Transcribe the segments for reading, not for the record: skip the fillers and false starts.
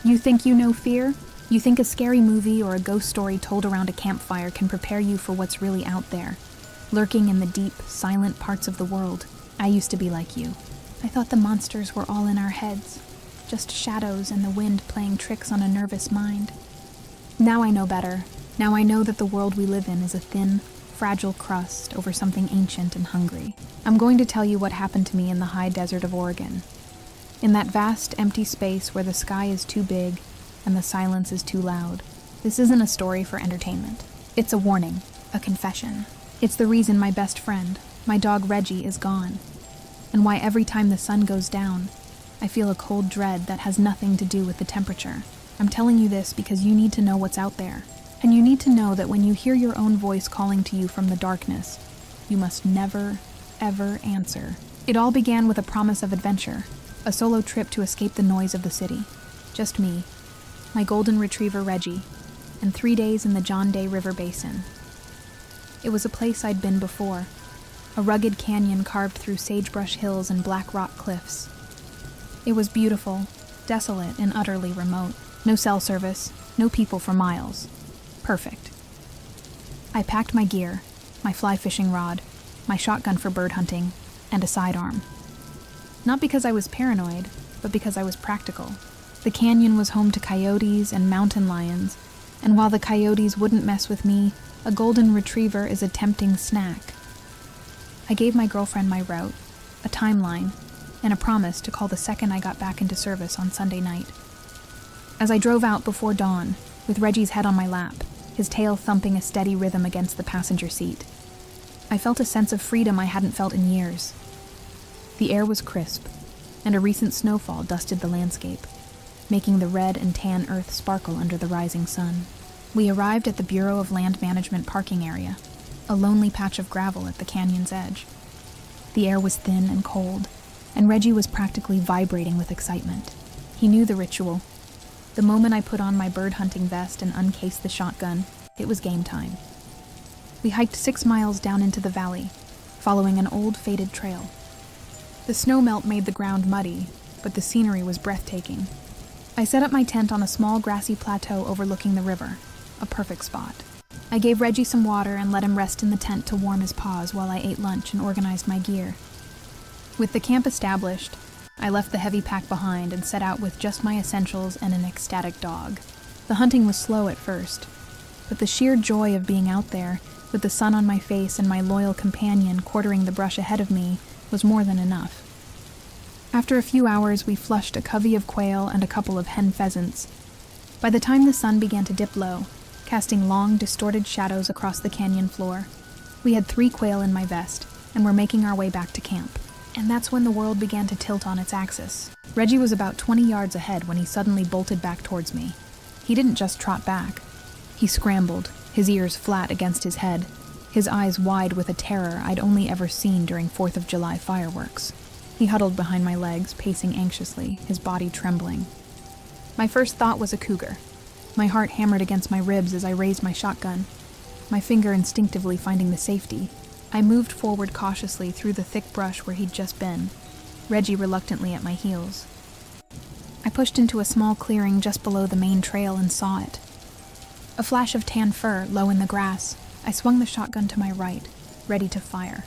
You think you know fear? You think a scary movie or a ghost story told around a campfire can prepare you for what's really out there, lurking in the deep, silent parts of the world. I used to be like you. I thought the monsters were all in our heads, just shadows and the wind playing tricks on a nervous mind. Now I know better. Now I know that the world we live in is a thin, fragile crust over something ancient and hungry. I'm going to tell you what happened to me in the high desert of Oregon. In that vast, empty space where the sky is too big and the silence is too loud. This isn't a story for entertainment. It's a warning, a confession. It's the reason my best friend, my dog Reggie, is gone. And why every time the sun goes down, I feel a cold dread that has nothing to do with the temperature. I'm telling you this because you need to know what's out there. And you need to know that when you hear your own voice calling to you from the darkness, you must never, ever answer. It all began with a promise of adventure, a solo trip to escape the noise of the city. Just me, my golden retriever Reggie, and 3 days in the John Day River Basin. It was a place I'd been before, a rugged canyon carved through sagebrush hills and black rock cliffs. It was beautiful, desolate, and utterly remote. No cell service, no people for miles. Perfect. I packed my gear, my fly fishing rod, my shotgun for bird hunting, and a sidearm. Not because I was paranoid, but because I was practical. The canyon was home to coyotes and mountain lions, and while the coyotes wouldn't mess with me, a golden retriever is a tempting snack. I gave my girlfriend my route, a timeline, and a promise to call the second I got back into service on Sunday night. As I drove out before dawn, with Reggie's head on my lap, his tail thumping a steady rhythm against the passenger seat, I felt a sense of freedom I hadn't felt in years. The air was crisp, and a recent snowfall dusted the landscape, making the red and tan earth sparkle under the rising sun. We arrived at the Bureau of Land Management parking area, a lonely patch of gravel at the canyon's edge. The air was thin and cold, and Reggie was practically vibrating with excitement. He knew the ritual. The moment I put on my bird hunting vest and uncased the shotgun, it was game time. We hiked 6 miles down into the valley, following an old faded trail. The snowmelt made the ground muddy, but the scenery was breathtaking. I set up my tent on a small grassy plateau overlooking the river, a perfect spot. I gave Reggie some water and let him rest in the tent to warm his paws while I ate lunch and organized my gear. With the camp established, I left the heavy pack behind and set out with just my essentials and an ecstatic dog. The hunting was slow at first, but the sheer joy of being out there, with the sun on my face and my loyal companion quartering the brush ahead of me, was more than enough. After a few hours, we flushed a covey of quail and a couple of hen pheasants. By the time the sun began to dip low, casting long, distorted shadows across the canyon floor, we had 3 quail in my vest and were making our way back to camp. And that's when the world began to tilt on its axis. Reggie was about 20 yards ahead when he suddenly bolted back towards me. He didn't just trot back. He scrambled, his ears flat against his head, his eyes wide with a terror I'd only ever seen during 4th of July fireworks. He huddled behind my legs, pacing anxiously, his body trembling. My first thought was a cougar. My heart hammered against my ribs as I raised my shotgun, my finger instinctively finding the safety. I moved forward cautiously through the thick brush where he'd just been, Reggie reluctantly at my heels. I pushed into a small clearing just below the main trail and saw it. A flash of tan fur low in the grass. I swung the shotgun to my right, ready to fire,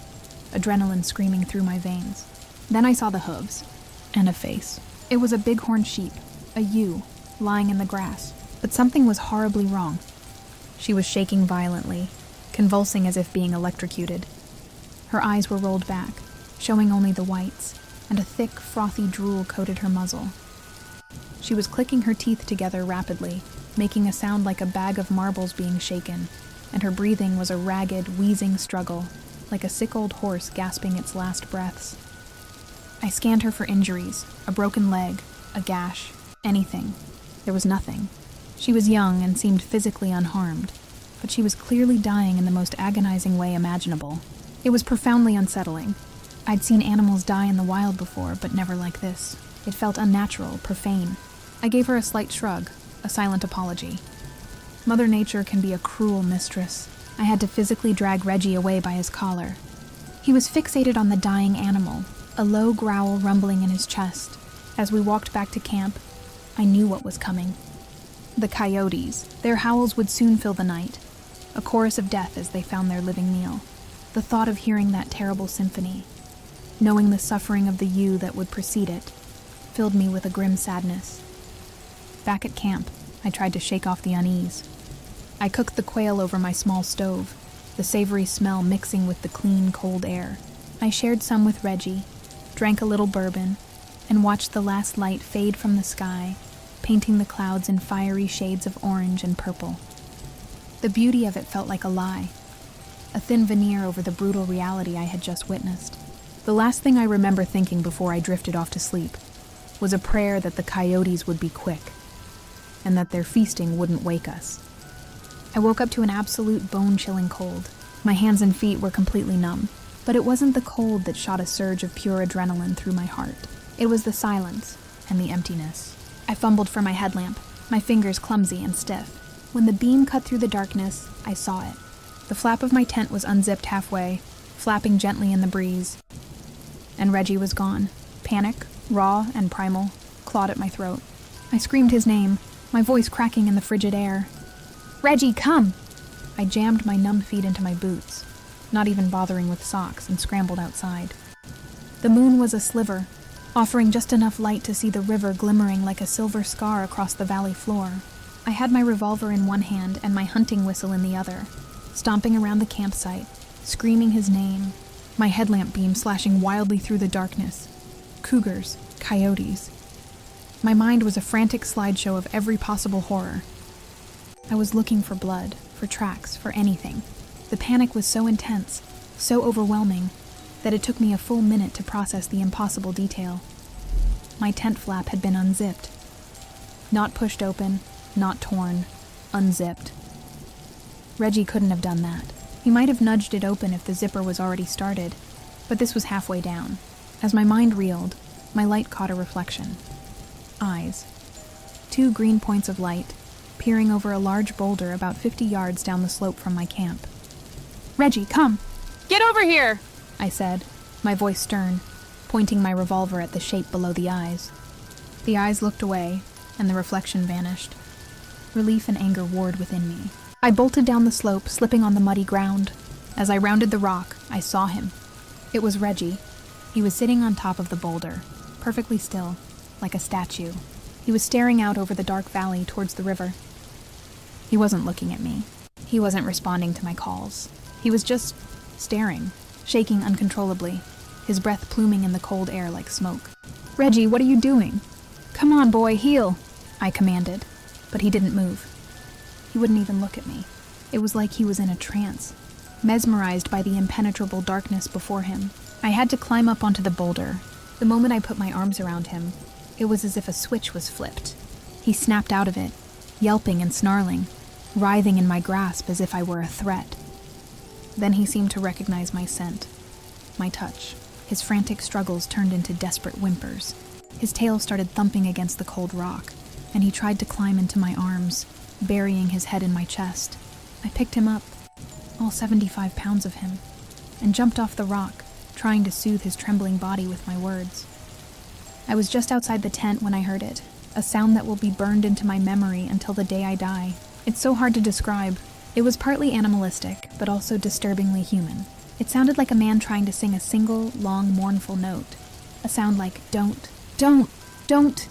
adrenaline screaming through my veins. Then I saw the hooves, and a face. It was a bighorn sheep, a ewe, lying in the grass, but something was horribly wrong. She was shaking violently, convulsing as if being electrocuted. Her eyes were rolled back, showing only the whites, and a thick, frothy drool coated her muzzle. She was clicking her teeth together rapidly, making a sound like a bag of marbles being shaken, and her breathing was a ragged, wheezing struggle, like a sick old horse gasping its last breaths. I scanned her for injuries, a broken leg, a gash, anything. There was nothing. She was young and seemed physically unharmed, but she was clearly dying in the most agonizing way imaginable. It was profoundly unsettling. I'd seen animals die in the wild before, but never like this. It felt unnatural, profane. I gave her a slight shrug, a silent apology. Mother Nature can be a cruel mistress. I had to physically drag Reggie away by his collar. He was fixated on the dying animal, a low growl rumbling in his chest. As we walked back to camp, I knew what was coming. The coyotes. Their howls would soon fill the night, a chorus of death as they found their living meal. The thought of hearing that terrible symphony, knowing the suffering of the ewe that would precede it, filled me with a grim sadness. Back at camp, I tried to shake off the unease. I cooked the quail over my small stove, the savory smell mixing with the clean, cold air. I shared some with Reggie, drank a little bourbon, and watched the last light fade from the sky, painting the clouds in fiery shades of orange and purple. The beauty of it felt like a lie, a thin veneer over the brutal reality I had just witnessed. The last thing I remember thinking before I drifted off to sleep was a prayer that the coyotes would be quick, and that their feasting wouldn't wake us. I woke up to an absolute bone-chilling cold. My hands and feet were completely numb, but it wasn't the cold that shot a surge of pure adrenaline through my heart. It was the silence and the emptiness. I fumbled for my headlamp, my fingers clumsy and stiff. When the beam cut through the darkness, I saw it. The flap of my tent was unzipped halfway, flapping gently in the breeze. And Reggie was gone. Panic, raw and primal, clawed at my throat. I screamed his name, my voice cracking in the frigid air. "Reggie, come!" I jammed my numb feet into my boots, not even bothering with socks, and scrambled outside. The moon was a sliver, offering just enough light to see the river glimmering like a silver scar across the valley floor. I had my revolver in one hand and my hunting whistle in the other, stomping around the campsite, screaming his name, my headlamp beam slashing wildly through the darkness. Cougars, coyotes. My mind was a frantic slideshow of every possible horror. I was looking for blood, for tracks, for anything. The panic was so intense, so overwhelming, that it took me a full minute to process the impossible detail. My tent flap had been unzipped. Not pushed open, not torn, unzipped. Reggie couldn't have done that. He might have nudged it open if the zipper was already started, but this was halfway down. As my mind reeled, my light caught a reflection. Eyes. 2 green points of light, peering over a large boulder about 50 yards down the slope from my camp. "Reggie, come!" "Get over here!" I said, my voice stern, pointing my revolver at the shape below the eyes. The eyes looked away, and the reflection vanished. Relief and anger warred within me. I bolted down the slope, slipping on the muddy ground. As I rounded the rock, I saw him. It was Reggie. He was sitting on top of the boulder, perfectly still, like a statue. He was staring out over the dark valley towards the river. He wasn't looking at me. He wasn't responding to my calls. He was just staring, shaking uncontrollably, his breath pluming in the cold air like smoke. "Reggie, what are you doing?" "Come on, boy, heal," I commanded, but he didn't move. He wouldn't even look at me. It was like he was in a trance, mesmerized by the impenetrable darkness before him. I had to climb up onto the boulder. The moment I put my arms around him, it was as if a switch was flipped. He snapped out of it, yelping and snarling, writhing in my grasp as if I were a threat. Then he seemed to recognize my scent, my touch. His frantic struggles turned into desperate whimpers. His tail started thumping against the cold rock, and he tried to climb into my arms, burying his head in my chest. I picked him up, all 75 pounds of him, and jumped off the rock, trying to soothe his trembling body with my words. I was just outside the tent when I heard it, a sound that will be burned into my memory until the day I die. It's so hard to describe. It was partly animalistic, but also disturbingly human. It sounded like a man trying to sing a single, long, mournful note. A sound like, don't, don't.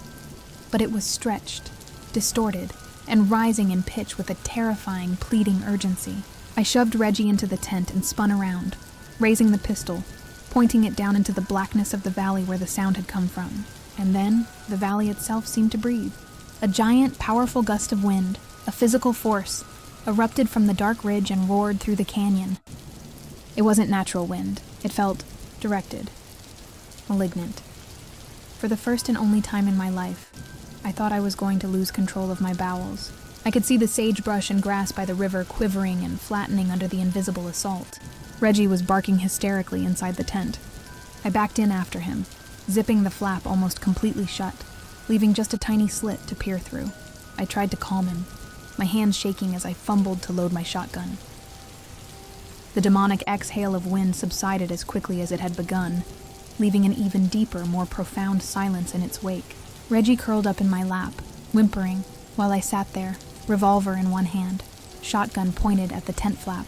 But it was stretched, distorted, and rising in pitch with a terrifying, pleading urgency. I shoved Reggie into the tent and spun around, raising the pistol, pointing it down into the blackness of the valley where the sound had come from. And then, the valley itself seemed to breathe. A giant, powerful gust of wind, a physical force, erupted from the dark ridge and roared through the canyon. It wasn't natural wind. It felt directed, malignant. For the first and only time in my life, I thought I was going to lose control of my bowels. I could see the sagebrush and grass by the river quivering and flattening under the invisible assault. Reggie was barking hysterically inside the tent. I backed in after him, zipping the flap almost completely shut, leaving just a tiny slit to peer through. I tried to calm him, my hands shaking as I fumbled to load my shotgun. The demonic exhale of wind subsided as quickly as it had begun, leaving an even deeper, more profound silence in its wake. Reggie curled up in my lap, whimpering, while I sat there, revolver in one hand, shotgun pointed at the tent flap,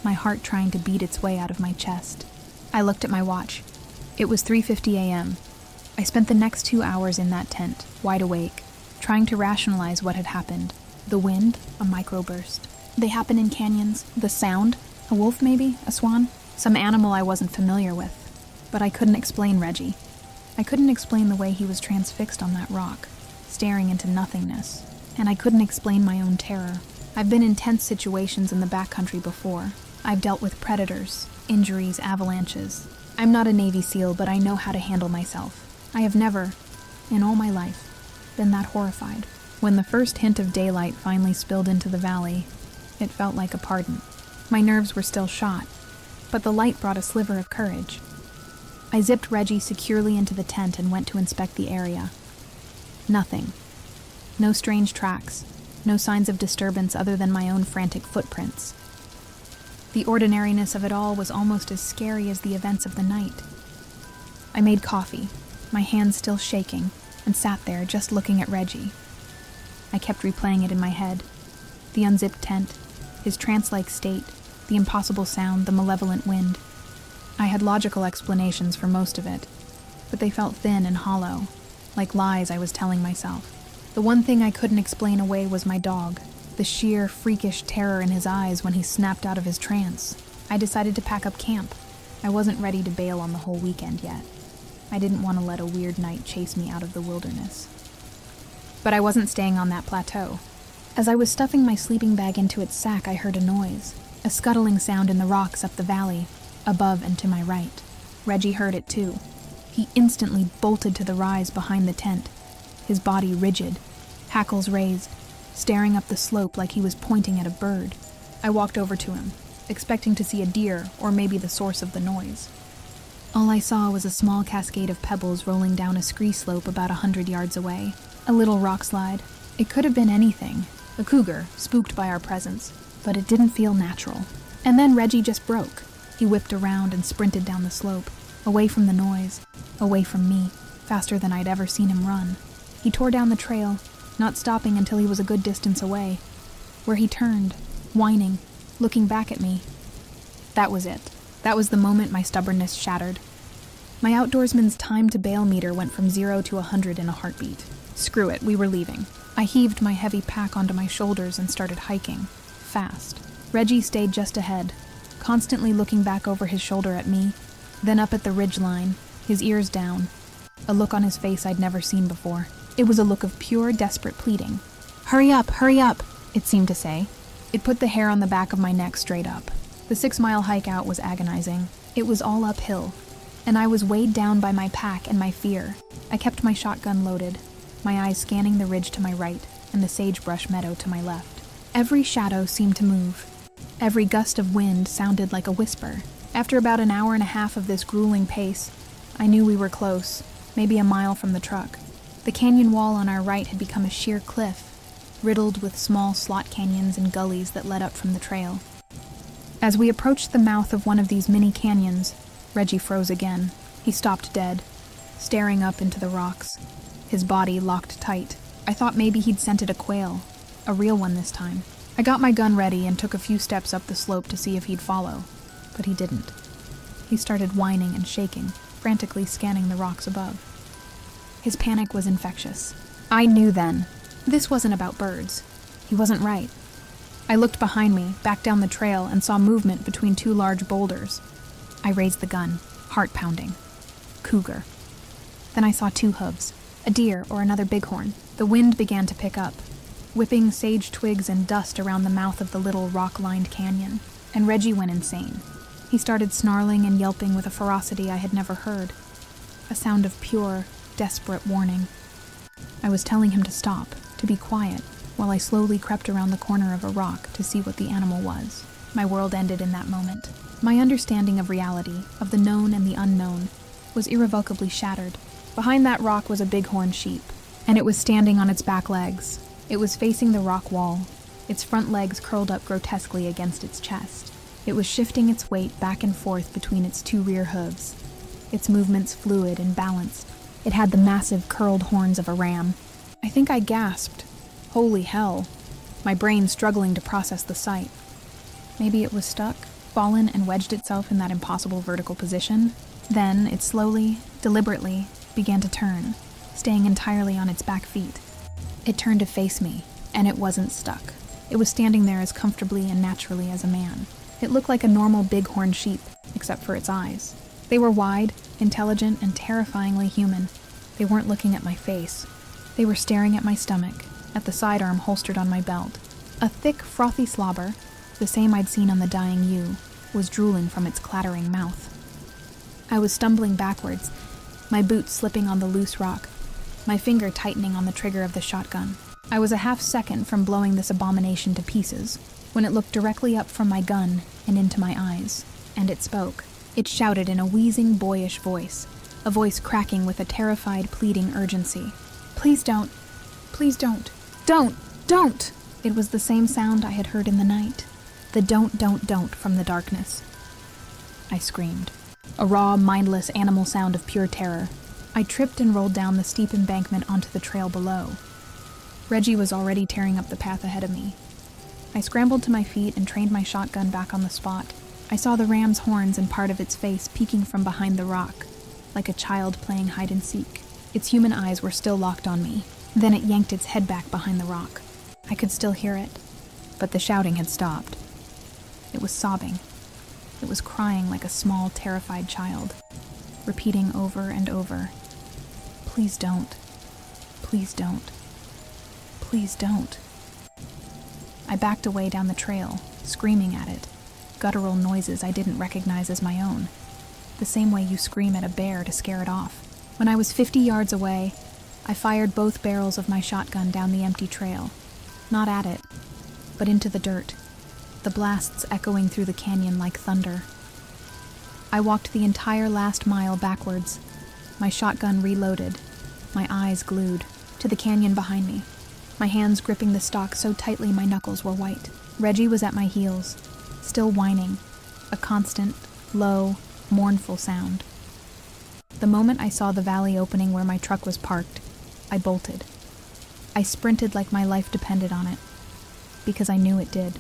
my heart trying to beat its way out of my chest. I looked at my watch. It was 3:50 a.m. I spent the next 2 hours in that tent, wide awake, trying to rationalize what had happened. The wind, a microburst. They happen in canyons. The sound, a wolf maybe, a swan, some animal I wasn't familiar with. But I couldn't explain Reggie. I couldn't explain the way he was transfixed on that rock, staring into nothingness. And I couldn't explain my own terror. I've been in tense situations in the backcountry before. I've dealt with predators, injuries, avalanches. I'm not a Navy SEAL, but I know how to handle myself. I have never, in all my life, been that horrified. When the first hint of daylight finally spilled into the valley, it felt like a pardon. My nerves were still shot, but the light brought a sliver of courage. I zipped Reggie securely into the tent and went to inspect the area. Nothing. No strange tracks, no signs of disturbance other than my own frantic footprints. The ordinariness of it all was almost as scary as the events of the night. I made coffee, my hands still shaking, and sat there just looking at Reggie. I kept replaying it in my head. The unzipped tent, his trance-like state, the impossible sound, the malevolent wind. I had logical explanations for most of it, but they felt thin and hollow, like lies I was telling myself. The one thing I couldn't explain away was my dog, the sheer, freakish terror in his eyes when he snapped out of his trance. I decided to pack up camp. I wasn't ready to bail on the whole weekend yet. I didn't want to let a weird night chase me out of the wilderness. But I wasn't staying on that plateau. As I was stuffing my sleeping bag into its sack, I heard a noise, a scuttling sound in the rocks up the valley, above and to my right. Reggie heard it too. He instantly bolted to the rise behind the tent, his body rigid, hackles raised, staring up the slope like he was pointing at a bird. I walked over to him, expecting to see a deer or maybe the source of the noise. All I saw was a small cascade of pebbles rolling down a scree slope about 100 yards away. A little rock slide. It could have been anything. A cougar, spooked by our presence, but it didn't feel natural. And then Reggie just broke. He whipped around and sprinted down the slope, away from the noise, away from me, faster than I'd ever seen him run. He tore down the trail, not stopping until he was a good distance away, where he turned, whining, looking back at me. That was it. That was the moment my stubbornness shattered. My outdoorsman's time to bail meter went from 0 to 100 in a heartbeat. Screw it, we were leaving. I heaved my heavy pack onto my shoulders and started hiking, fast. Reggie stayed just ahead, constantly looking back over his shoulder at me, then up at the ridgeline, his ears down, a look on his face I'd never seen before. It was a look of pure, desperate pleading. Hurry up, it seemed to say. It put the hair on the back of my neck straight up. The 6-mile hike out was agonizing. It was all uphill, and I was weighed down by my pack and my fear. I kept my shotgun loaded, my eyes scanning the ridge to my right and the sagebrush meadow to my left. Every shadow seemed to move. Every gust of wind sounded like a whisper. After about an hour and a half of this grueling pace, I knew we were close, maybe a mile from the truck. The canyon wall on our right had become a sheer cliff, riddled with small slot canyons and gullies that led up from the trail. As we approached the mouth of one of these mini canyons, Reggie froze again. He stopped dead, staring up into the rocks, his body locked tight. I thought maybe he'd scented a quail, a real one this time. I got my gun ready and took a few steps up the slope to see if he'd follow, but he didn't. He started whining and shaking, frantically scanning the rocks above. His panic was infectious. I knew then, this wasn't about birds. He wasn't right. I looked behind me, back down the trail, and saw movement between 2 large boulders. I raised the gun, heart pounding. Cougar. Then I saw 2 hooves, a deer or another bighorn. The wind began to pick up, whipping sage twigs and dust around the mouth of the little rock-lined canyon, and Reggie went insane. He started snarling and yelping with a ferocity I had never heard, a sound of pure, desperate warning. I was telling him to stop, to be quiet, while I slowly crept around the corner of a rock to see what the animal was. My world ended in that moment. My understanding of reality, of the known and the unknown, was irrevocably shattered. Behind that rock was a bighorn sheep, and it was standing on its back legs. It was facing the rock wall, its front legs curled up grotesquely against its chest. It was shifting its weight back and forth between its 2 rear hooves, its movements fluid and balanced. It had the massive curled horns of a ram. I think I gasped. Holy hell. My brain struggling to process the sight. Maybe it was stuck, fallen, and wedged itself in that impossible vertical position. Then it slowly, deliberately, began to turn, staying entirely on its back feet. It turned to face me, and it wasn't stuck. It was standing there as comfortably and naturally as a man. It looked like a normal bighorn sheep, except for its eyes. They were wide, intelligent, and terrifyingly human. They weren't looking at my face. They were staring at my stomach, at the sidearm holstered on my belt. A thick, frothy slobber, the same I'd seen on the dying ewe, was drooling from its clattering mouth. I was stumbling backwards, my boots slipping on the loose rock, my finger tightening on the trigger of the shotgun. I was a half second from blowing this abomination to pieces, when it looked directly up from my gun and into my eyes. And it spoke. It shouted in a wheezing, boyish voice, a voice cracking with a terrified, pleading urgency. Please don't. Please don't. Don't! It was the same sound I had heard in the night. The don't from the darkness. I screamed. A raw, mindless animal sound of pure terror. I tripped and rolled down the steep embankment onto the trail below. Reggie was already tearing up the path ahead of me. I scrambled to my feet and trained my shotgun back on the spot. I saw the ram's horns and part of its face peeking from behind the rock, like a child playing hide-and-seek. Its human eyes were still locked on me. Then it yanked its head back behind the rock. I could still hear it, but the shouting had stopped. It was sobbing. It was crying like a small, terrified child, repeating over and over, "Please don't. Please don't. Please don't." I backed away down the trail, screaming at it, guttural noises I didn't recognize as my own, the same way you scream at a bear to scare it off. When I was 50 yards away, I fired both barrels of my shotgun down the empty trail, not at it, but into the dirt, the blasts echoing through the canyon like thunder. I walked the entire last mile backwards, my shotgun reloaded, my eyes glued to the canyon behind me, my hands gripping the stock so tightly my knuckles were white. Reggie was at my heels, still whining, a constant, low, mournful sound. The moment I saw the valley opening where my truck was parked, I bolted. I sprinted like my life depended on it, because I knew it did.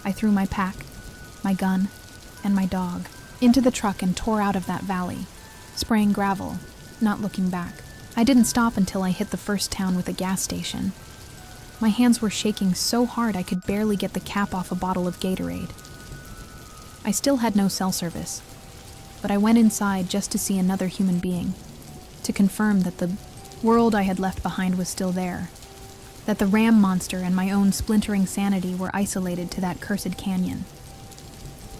I threw my pack, my gun, and my dog into the truck and tore out of that valley, spraying gravel, not looking back. I didn't stop until I hit the first town with a gas station. My hands were shaking so hard I could barely get the cap off a bottle of Gatorade. I still had no cell service, but I went inside just to see another human being, to confirm that the world I had left behind was still there, that the ram monster and my own splintering sanity were isolated to that cursed canyon.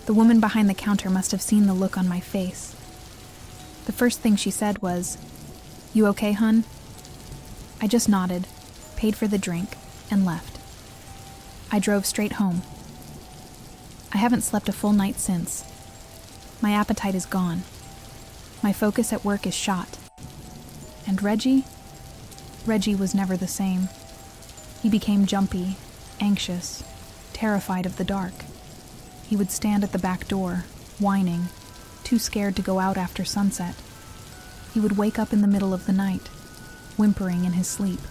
The woman behind the counter must have seen the look on my face. The first thing she said was, "You okay, hun?" I just nodded, paid for the drink, and left. I drove straight home. I haven't slept a full night since. My appetite is gone. My focus at work is shot. And Reggie was never the same. He became jumpy, anxious, terrified of the dark. He would stand at the back door, whining, too scared to go out after sunset. He would wake up in the middle of the night, whimpering in his sleep.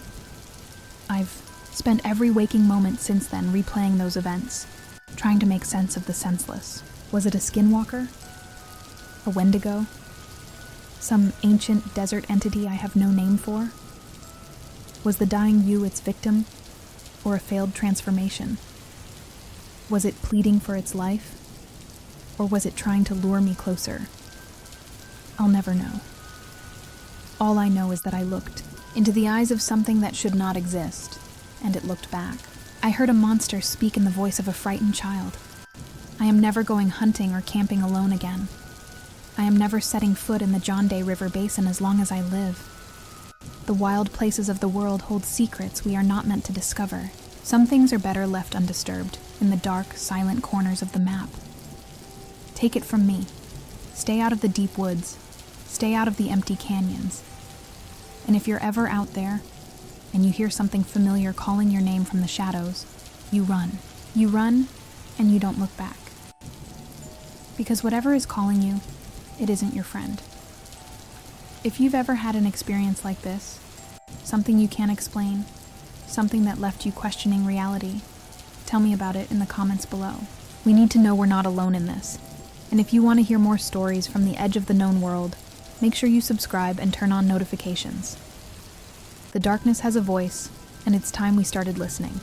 I've spent every waking moment since then replaying those events, trying to make sense of the senseless. Was it a skinwalker? A wendigo? Some ancient desert entity I have no name for? Was the dying ewe its victim, or a failed transformation? Was it pleading for its life, or was it trying to lure me closer? I'll never know. All I know is that I looked into the eyes of something that should not exist, and it looked back. I heard a monster speak in the voice of a frightened child. I am never going hunting or camping alone again. I am never setting foot in the John Day River Basin as long as I live. The wild places of the world hold secrets we are not meant to discover. Some things are better left undisturbed, in the dark, silent corners of the map. Take it from me. Stay out of the deep woods. Stay out of the empty canyons. And if you're ever out there, and you hear something familiar calling your name from the shadows, you run. You run, and you don't look back. Because whatever is calling you, it isn't your friend. If you've ever had an experience like this, Something you can't explain? Something that left you questioning reality? Tell me about it in the comments below. We need to know we're not alone in this. And if you want to hear more stories from the edge of the known world, make sure you subscribe and turn on notifications. The darkness has a voice, and it's time we started listening.